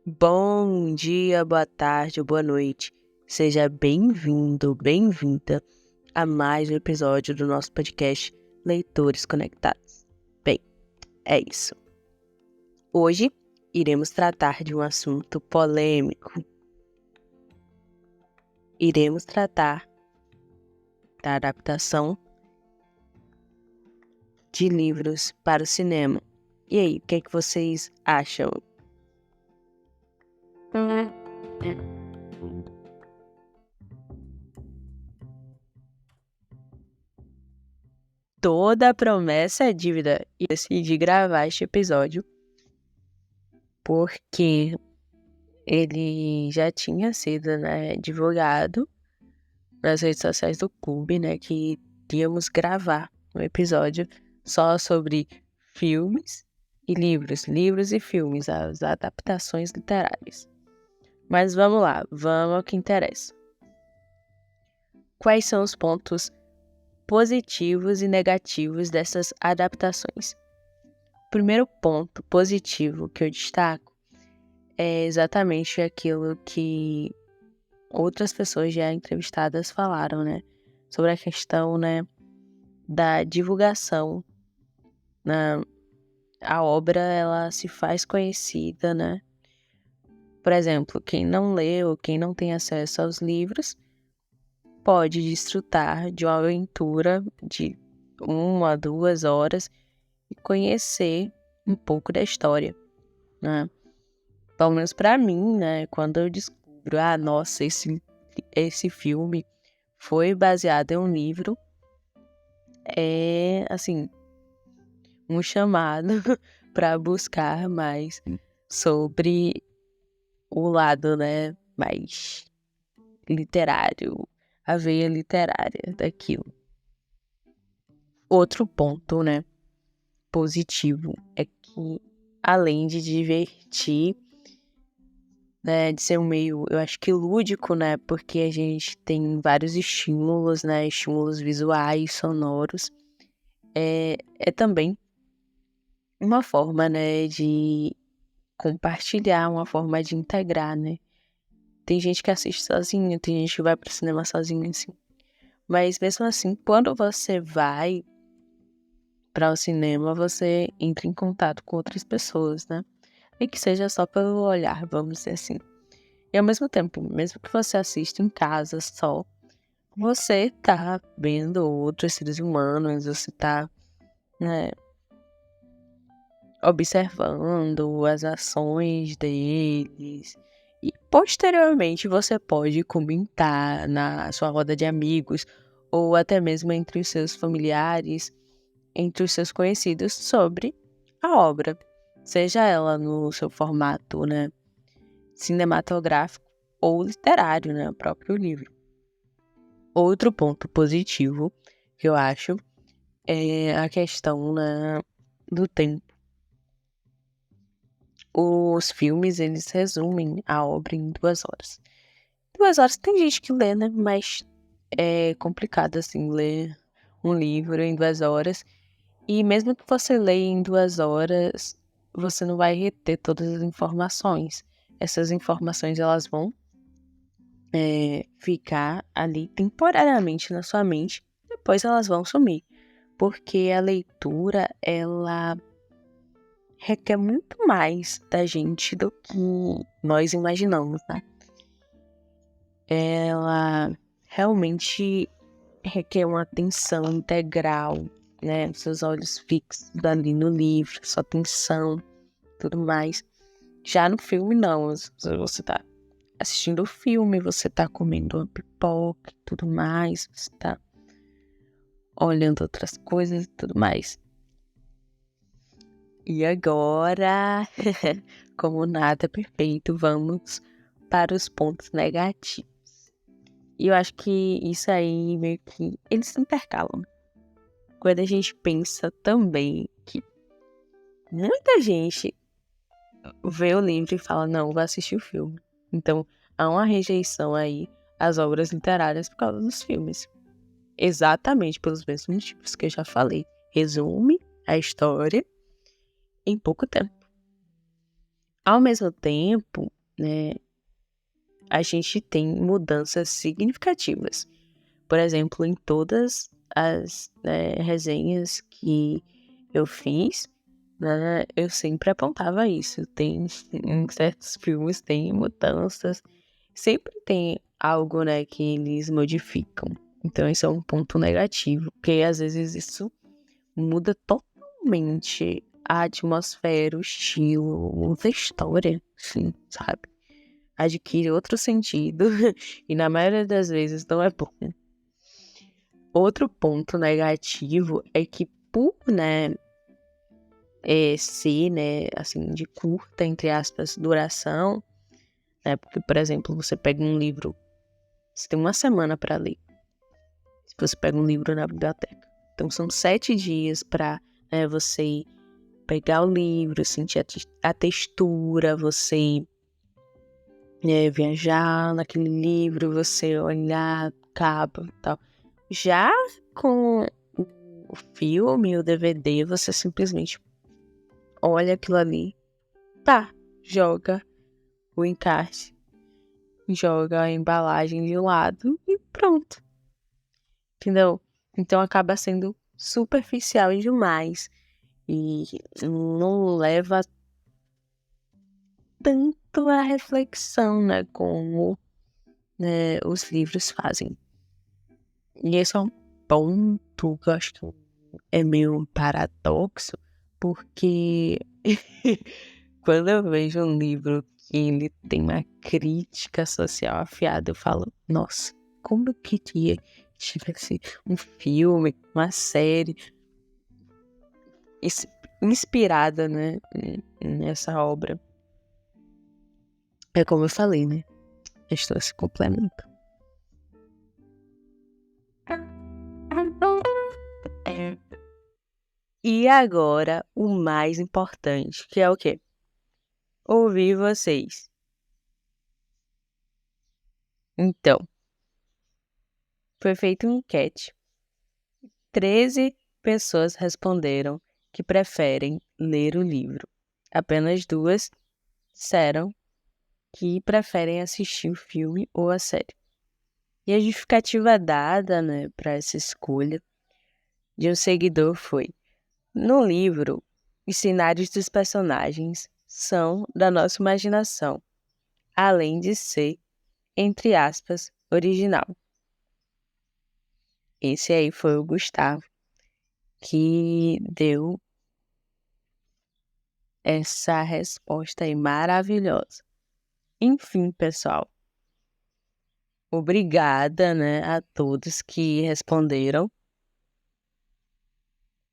Bom dia, boa tarde, boa noite. Seja bem-vindo, bem-vinda a mais um episódio do nosso podcast Leitores Conectados. Bem, é isso. Hoje iremos tratar de um assunto polêmico. Iremos tratar da adaptação de livros para o cinema. E aí, o que é que vocês acham? Toda a promessa é dívida. E decidi gravar este episódio porque ele já tinha sido, divulgado nas redes sociais do clube, que íamos gravar um episódio só sobre filmes e livros e filmes, as adaptações literárias. Mas vamos lá, vamos ao que interessa. Quais são os pontos positivos e negativos dessas adaptações? O primeiro ponto positivo que eu destaco é exatamente aquilo que outras pessoas já entrevistadas falaram, sobre a questão, da divulgação. A obra, ela se faz conhecida, Por exemplo, quem não leu, quem não tem acesso aos livros, pode desfrutar de uma aventura de 1 a 2 horas e conhecer um pouco da história, Pelo menos pra mim, quando eu descubro, nossa, esse filme foi baseado em um livro, é, assim, um chamado para buscar mais sobre o lado, mais literário, a veia literária daquilo. Outro ponto, positivo é que, além de divertir, de ser um meio, eu acho que lúdico, porque a gente tem vários estímulos, estímulos visuais, sonoros, é também uma forma, de compartilhar, uma forma de integrar, Tem gente que assiste sozinho, tem gente que vai pro cinema sozinho, assim. Mas mesmo assim, quando você vai para o cinema, você entra em contato com outras pessoas, E que seja só pelo olhar, vamos dizer assim. E ao mesmo tempo, mesmo que você assista em casa só, você tá vendo outros seres humanos, você tá, observando as ações deles. E posteriormente você pode comentar na sua roda de amigos ou até mesmo entre os seus familiares, entre os seus conhecidos sobre a obra, seja ela no seu formato, cinematográfico ou literário, o próprio livro. Outro ponto positivo que eu acho é a questão, do tempo. Os filmes, eles resumem a obra em 2 horas. 2 horas tem gente que lê, mas é complicado, assim, ler um livro em 2 horas. E mesmo que você leia em 2 horas, você não vai reter todas as informações. Essas informações, elas vão ficar ali temporariamente na sua mente, depois elas vão sumir. Porque a leitura, ela requer muito mais da gente do que nós imaginamos, Ela realmente requer uma atenção integral, Seus olhos fixos ali no livro, sua atenção, tudo mais. Já no filme, não. Você tá assistindo o filme, você tá comendo uma pipoca e tudo mais, você tá olhando outras coisas e tudo mais. E agora, como nada é perfeito, vamos para os pontos negativos. E eu acho que isso aí meio que eles se intercalam. Quando a gente pensa também que muita gente vê o livro e fala, não, vou assistir o filme. Então, há uma rejeição aí às obras literárias por causa dos filmes. Exatamente pelos mesmos motivos que eu já falei. Resume a história em pouco tempo. Ao mesmo tempo, né, a gente tem mudanças significativas. Por exemplo, em todas as, né, resenhas que eu fiz, né, eu sempre apontava isso. Tem em certos filmes tem mudanças, sempre tem algo, né, que eles modificam. Então isso é um ponto negativo, porque às vezes isso muda totalmente a atmosfera, o estilo, muda a história, sim, sabe? Adquire outro sentido e na maioria das vezes não é bom. Outro ponto negativo é que por, né, ser, né, assim, de curta, entre aspas, duração, né, porque, por exemplo, você pega um livro, você tem uma semana para ler, se você pega um livro na biblioteca. Então, são 7 dias para, né, você pegar o livro, sentir a textura, você, né, viajar naquele livro, você olhar capa e tal. Já com o filme, o DVD, você simplesmente olha aquilo ali, tá, joga o encarte, joga a embalagem de lado e pronto, entendeu? Então acaba sendo superficial demais e não leva tanto a reflexão, né, como, né, os livros fazem. E esse é um ponto que eu acho que é meio um paradoxo, porque quando eu vejo um livro que ele tem uma crítica social afiada, eu falo, nossa, como eu queria que tivesse um filme, uma série inspirada, né, nessa obra. É como eu falei, né? A história se complementa. E agora, o mais importante, que é o quê? Ouvir vocês. Então, foi feita uma enquete. 13 pessoas responderam que preferem ler o livro. Apenas 2 disseram que preferem assistir o filme ou a série. E a justificativa dada, né, para essa escolha de um seguidor foi: no livro, os cenários dos personagens são da nossa imaginação, além de ser, entre aspas, original. Esse aí foi o Gustavo, que deu essa resposta aí maravilhosa. Enfim, pessoal, obrigada, né, a todos que responderam.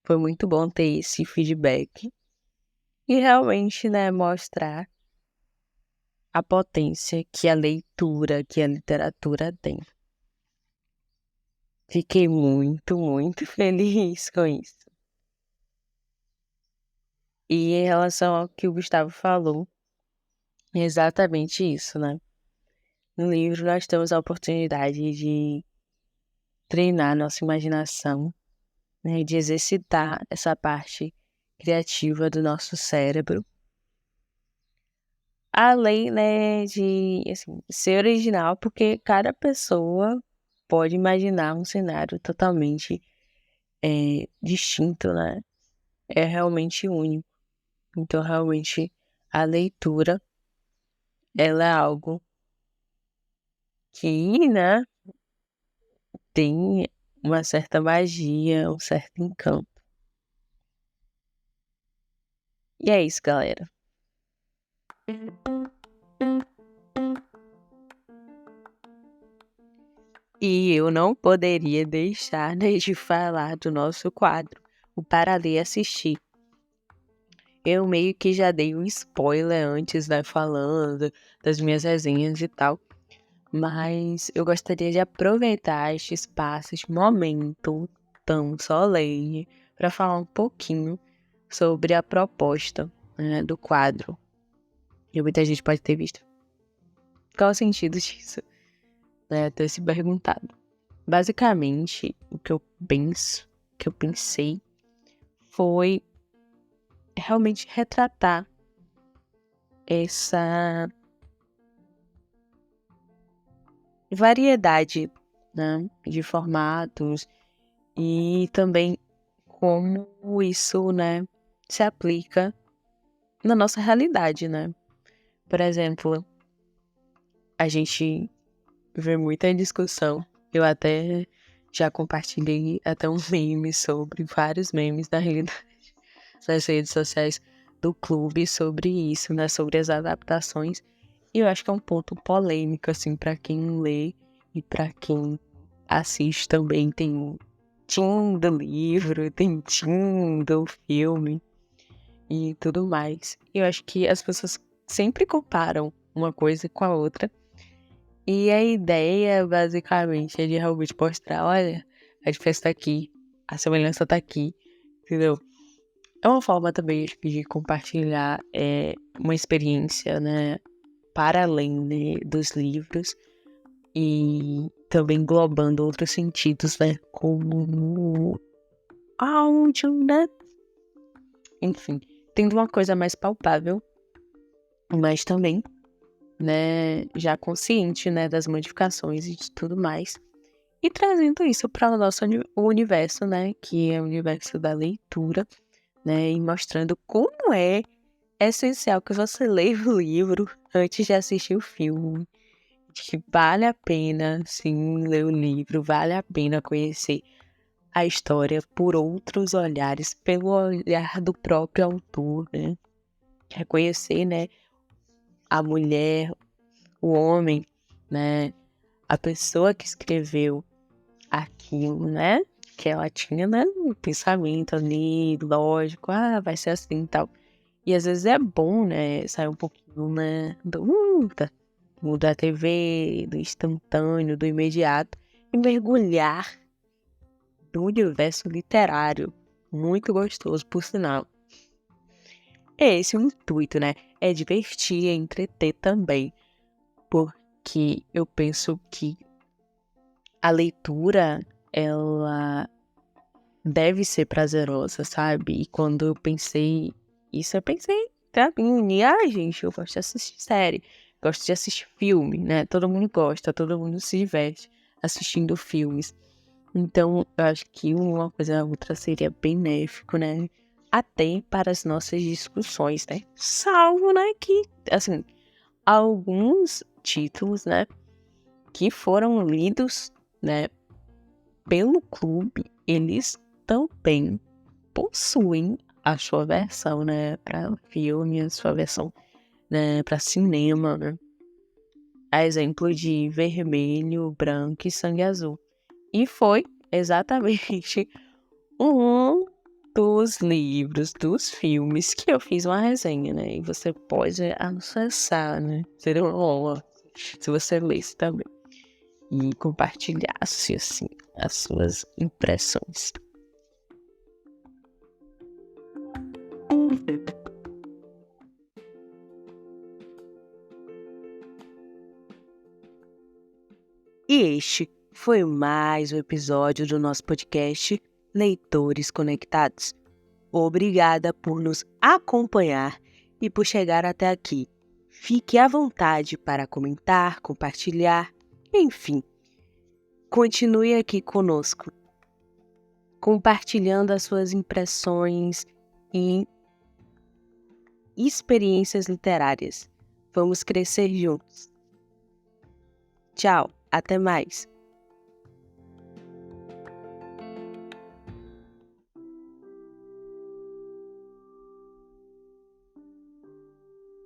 Foi muito bom ter esse feedback e realmente, né, mostrar a potência que a leitura, que a literatura tem. Fiquei muito, muito feliz com isso. E em relação ao que o Gustavo falou, é exatamente isso, né? No livro nós temos a oportunidade de treinar nossa imaginação, né, de exercitar essa parte criativa do nosso cérebro, além, né, de assim, ser original, porque cada pessoa pode imaginar um cenário totalmente distinto, né? É realmente único. Então, realmente, a leitura, ela é algo que, né, tem uma certa magia, um certo encanto. E é isso, galera. E eu não poderia deixar, né, de falar do nosso quadro, o Para Ler Assistir. Eu meio que já dei um spoiler antes, né, falando das minhas resenhas e tal. Mas eu gostaria de aproveitar este espaço, este momento tão solene, para falar um pouquinho sobre a proposta, né, do quadro. E muita gente pode ter visto. Qual o sentido disso? Né, ter se perguntado. Basicamente, o que eu pensei, foi realmente retratar essa variedade, né, de formatos e também como isso, né, se aplica na nossa realidade, né? Por exemplo, a gente vê muita discussão. Eu até já compartilhei até um meme sobre vários memes da realidade nas redes sociais do clube sobre isso, né? Sobre as adaptações. E eu acho que é um ponto polêmico, assim, pra quem lê e pra quem assiste também. Tem team do livro, tem team do filme e tudo mais. Eu acho que as pessoas sempre comparam uma coisa com a outra. E a ideia, basicamente, é de realmente mostrar, olha, a diferença tá aqui, a semelhança tá aqui, entendeu? É uma forma também acho que, de compartilhar uma experiência, né, para além, né, dos livros e também englobando outros sentidos, né, como áudio, né? Enfim, tendo uma coisa mais palpável, mas também, né, já consciente, né, das modificações e de tudo mais. E trazendo isso para o nosso universo, né, que é o universo da leitura, né, e mostrando como é essencial que você leia o livro antes de assistir o filme. Que vale a pena, sim, ler o livro, vale a pena conhecer a história por outros olhares, pelo olhar do próprio autor, né? Reconhecer, né, a mulher, o homem, né, a pessoa que escreveu aquilo, né, que ela tinha, né, um pensamento ali, lógico, vai ser assim e tal. E às vezes é bom, né, sair um pouquinho, né, da TV, do instantâneo, do imediato, e mergulhar no universo literário. Muito gostoso, por sinal. É esse o intuito, né? É divertir, é entreter também. Porque eu penso que a leitura, ela deve ser prazerosa, sabe? E quando eu pensei isso, eu pensei, tá? Gente, eu gosto de assistir série, gosto de assistir filme, né? Todo mundo gosta, todo mundo se diverte assistindo filmes. Então, eu acho que uma coisa ou outra seria benéfico, né? Até para as nossas discussões, né? Salvo, né, que, assim, alguns títulos, né, que foram lidos, né, pelo clube, eles também possuem a sua versão, né, para filme, a sua versão, né, para cinema, né? A exemplo de Vermelho, Branco e Sangue Azul. E foi exatamente um dos livros, dos filmes que eu fiz uma resenha, né? E você pode acessar, né? Seria uma honra se você lesse também e compartilhasse, assim, as suas impressões. E este foi mais um episódio do nosso podcast Leitores Conectados. Obrigada por nos acompanhar e por chegar até aqui. Fique à vontade para comentar, compartilhar, enfim. Continue aqui conosco, compartilhando as suas impressões e experiências literárias. Vamos crescer juntos. Tchau, até mais.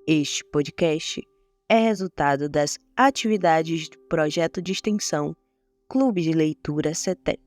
Este podcast é resultado das atividades do projeto de extensão Clube de Leitura CETEC.